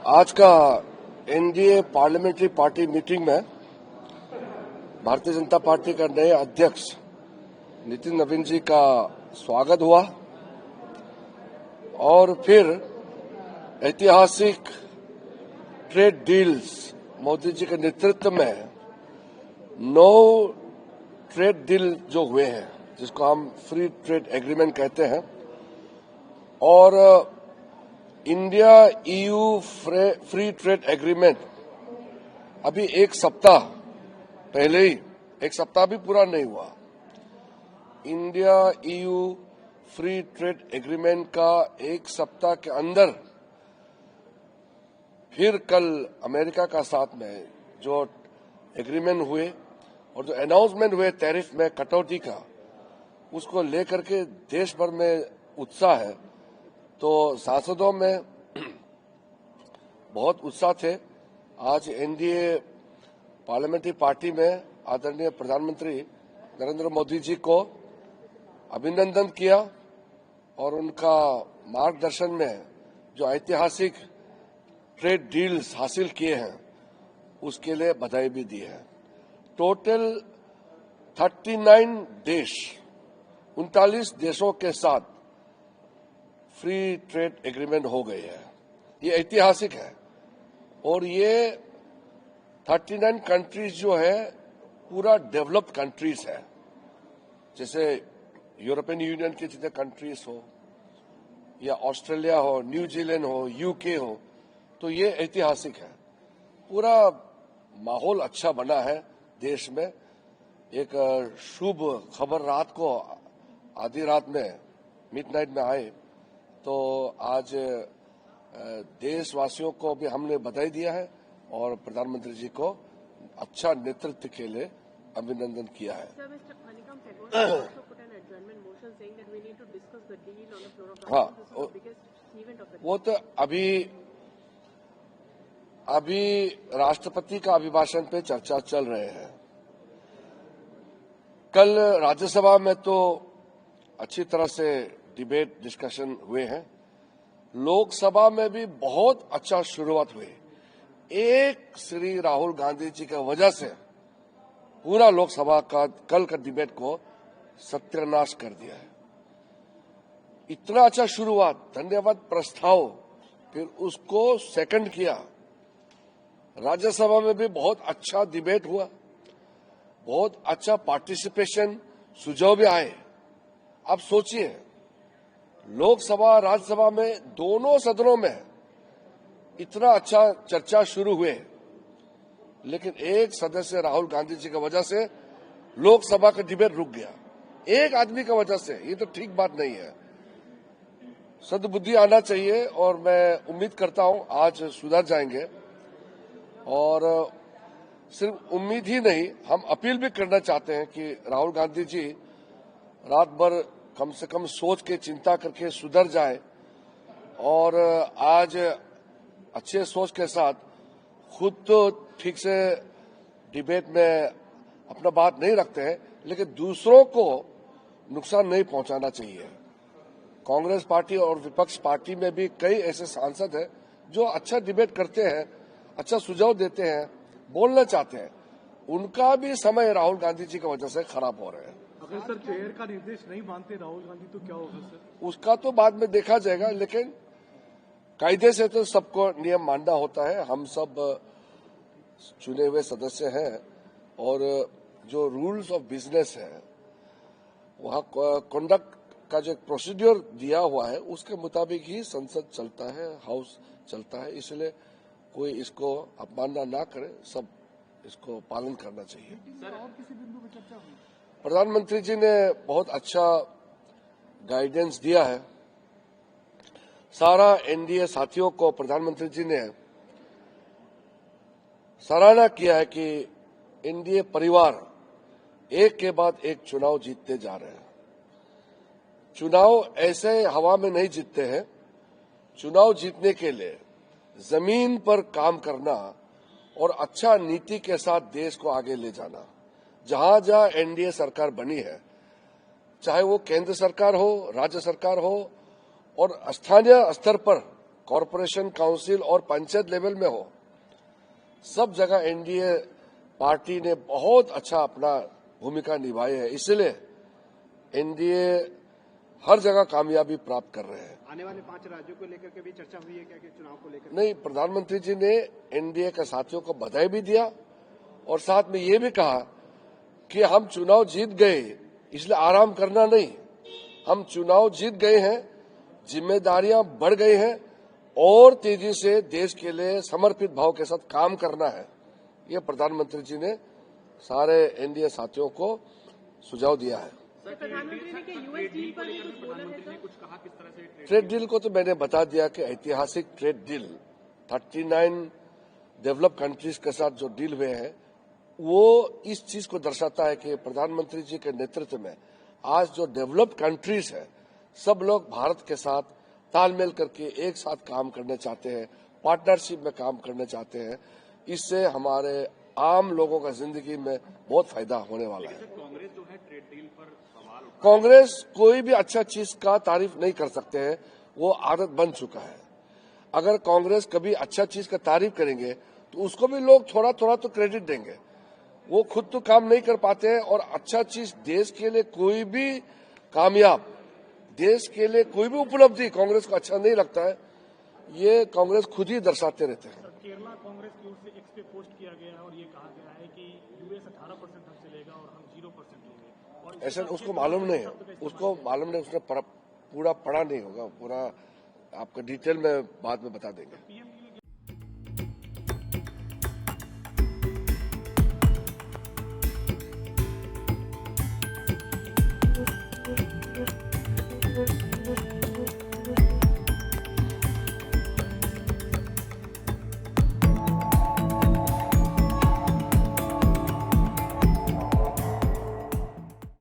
आज का NDA parliamentary party meeting में भारतीय जनता पार्टी का नए अध्यक्ष नितिन नवीन जी का स्वागत हुआ और फिर ऐतिहासिक ट्रेड डील्स मोदी जी के नेतृत्व में 9 ट्रेड डील जो हुए हैं जिसको हम फ्री ट्रेड एग्रीमेंट कहते हैं और India EU free trade agreement अभी एक सप्ताह पहले ही, एक सप्ताह भी पूरा नहीं हुआ, India EU free trade agreement का एक सप्ताह के अंदर फिर कल अमेरिका का साथ में जो एग्रीमेंट हुए और जो अनाउंसमेंट हुए टैरिफ में कटौती का, उसको लेकर के देश भर में उत्साह है। तो सांसदों में बहुत उत्साह थे। आज एनडीए पार्लियामेंट्री पार्टी में आदरणीय प्रधानमंत्री नरेंद्र मोदी जी को अभिनंदन किया और उनका मार्गदर्शन में जो ऐतिहासिक ट्रेड डील्स हासिल किए हैं उसके लिए बधाई भी दी है। टोटल 39 देश 39 देशों के साथ फ्री ट्रेड एग्रीमेंट हो गई है। ये ऐतिहासिक है और ये 39 कंट्रीज जो है पूरा डेवलप्ड कंट्रीज है, जैसे यूरोपियन यूनियन के जितने कंट्रीज हो या ऑस्ट्रेलिया हो, न्यूजीलैंड हो, यूके हो, तो ये ऐतिहासिक है। पूरा माहौल अच्छा बना है देश में। एक शुभ खबर रात को आधी रात में मिडनाइट में आए तो आज देशवासियों को भी हमने बधाई दिया है और प्रधानमंत्री जी को अच्छा नेतृत्व के लिए अभिनंदन किया है। हाँ, वो तो अभी राष्ट्रपति का अभिभाषण पे चर्चा चल रहे हैं। कल राज्यसभा में तो अच्छी तरह से डिबेट डिस्कशन हुए हैं। लोकसभा में भी बहुत अच्छा शुरुआत हुई। एक श्री राहुल गांधी जी की वजह से पूरा लोकसभा का कल का डिबेट को सत्यानाश कर दिया है। इतना अच्छा शुरुआत, धन्यवाद प्रस्ताव, फिर उसको सेकंड किया। राज्यसभा में भी बहुत अच्छा डिबेट हुआ, बहुत अच्छा पार्टिसिपेशन, सुझाव भी आए। अब सोचिए, लोकसभा राज्यसभा में दोनों सदनों में इतना अच्छा चर्चा शुरू हुए, लेकिन एक सदस्य राहुल गांधी जी की वजह से लोकसभा का डिबेट रुक गया। एक आदमी की वजह से, ये तो ठीक बात नहीं है। सद्बुद्धि आना चाहिए और मैं उम्मीद करता हूं आज सुधर जाएंगे। और सिर्फ उम्मीद ही नहीं, हम अपील भी करना चाहते हैं कि राहुल गांधी जी रात भर कम से कम सोच के चिंता करके सुधर जाए और आज अच्छे सोच के साथ खुद तो ठीक से डिबेट में अपना बात नहीं रखते हैं, लेकिन दूसरों को नुकसान नहीं पहुंचाना चाहिए। कांग्रेस पार्टी और विपक्ष पार्टी में भी कई ऐसे सांसद हैं जो अच्छा डिबेट करते हैं, अच्छा सुझाव देते हैं, बोलना चाहते हैं। उनका भी समय राहुल गांधी जी की वजह से खराब हो रहा है। अगर सर चेयर का निर्देश नहीं मानते राहुल गांधी तो क्या होगा सर? उसका तो बाद में देखा जाएगा, लेकिन कायदे से तो सबको नियम मानना होता है। हम सब चुने हुए सदस्य हैं और जो रूल्स ऑफ बिजनेस है, वहाँ कंडक्ट का जो प्रोसीड्योर दिया हुआ है उसके मुताबिक ही संसद चलता है, हाउस चलता है। इसलिए कोई इसको अपमानना ना करे, सब इसको पालन करना चाहिए। सर और किसी बिंदु पर चर्चा हुई? प्रधानमंत्री जी ने बहुत अच्छा गाइडेंस दिया है। सारा एनडीए साथियों को प्रधानमंत्री जी ने सराहना किया है कि एनडीए परिवार एक के बाद एक चुनाव जीतते जा रहे हैं। चुनाव ऐसे हवा में नहीं जीतते हैं। चुनाव जीतने के लिए जमीन पर काम करना और अच्छा नीति के साथ देश को आगे ले जाना। जहां जहां एनडीए सरकार बनी है, चाहे वो केंद्र सरकार हो, राज्य सरकार हो और स्थानीय स्तर पर कॉरपोरेशन काउंसिल और पंचायत लेवल में हो, सब जगह एनडीए पार्टी ने बहुत अच्छा अपना भूमिका निभाई है। इसलिए एनडीए हर जगह कामयाबी प्राप्त कर रहे हैं। आने वाले 5 राज्यों को लेकर के भी चर्चा हुई है क्या कि चुनाव को लेकर? नहीं, प्रधानमंत्री जी ने एनडीए के साथियों को बधाई भी दिया और साथ में ये भी कहा कि हम चुनाव जीत गए, इसलिए आराम करना नहीं। हम चुनाव जीत गए हैं, जिम्मेदारियां बढ़ गई हैं और तेजी से देश के लिए समर्पित भाव के साथ काम करना है। ये प्रधानमंत्री जी ने सारे एनडीए साथियों को सुझाव दिया है। प्रधानमंत्री ने कि यूएस डील पर भी कुछ बोला है सर? कुछ कहा किस तरह से ट्रेड डील को तो मैंने बता दिया कि ऐतिहासिक ट्रेड डील 39 डेवलप कंट्रीज के साथ जो डील हुए हैं वो इस चीज को दर्शाता है कि प्रधानमंत्री जी के नेतृत्व में आज जो डेवलप्ड कंट्रीज है सब लोग भारत के साथ तालमेल करके एक साथ काम करना चाहते हैं, पार्टनरशिप में काम करना चाहते हैं। इससे हमारे आम लोगों का जिंदगी में बहुत फायदा होने वाला है। कांग्रेस जो है ट्रेड डील पर सवाल कांग्रेस कोई भी अच्छा चीज का तारीफ नहीं कर सकते हैं, वो आदत बन चुका है। अगर कांग्रेस कभी अच्छा चीज का तारीफ करेंगे तो उसको भी लोग थोड़ा थोड़ा तो क्रेडिट देंगे। वो खुद तो काम नहीं कर पाते हैं और अच्छा चीज देश के लिए कोई भी कामयाब, देश के लिए कोई भी उपलब्धि कांग्रेस को अच्छा नहीं लगता है, ये कांग्रेस खुद ही दर्शाते रहते हैं। केरला कांग्रेस की ओर से एक्स पे पोस्ट किया गया है और ये कहा गया है कि यूएस 18% हमसे लेगा और हम 0% लेंगे। और ऐसा उसको मालूम नहीं है, उसको मालूम नहीं, उसने पूरा पढ़ा नहीं होगा, पूरा आपका डिटेल में बाद में बता देंगे। पीएम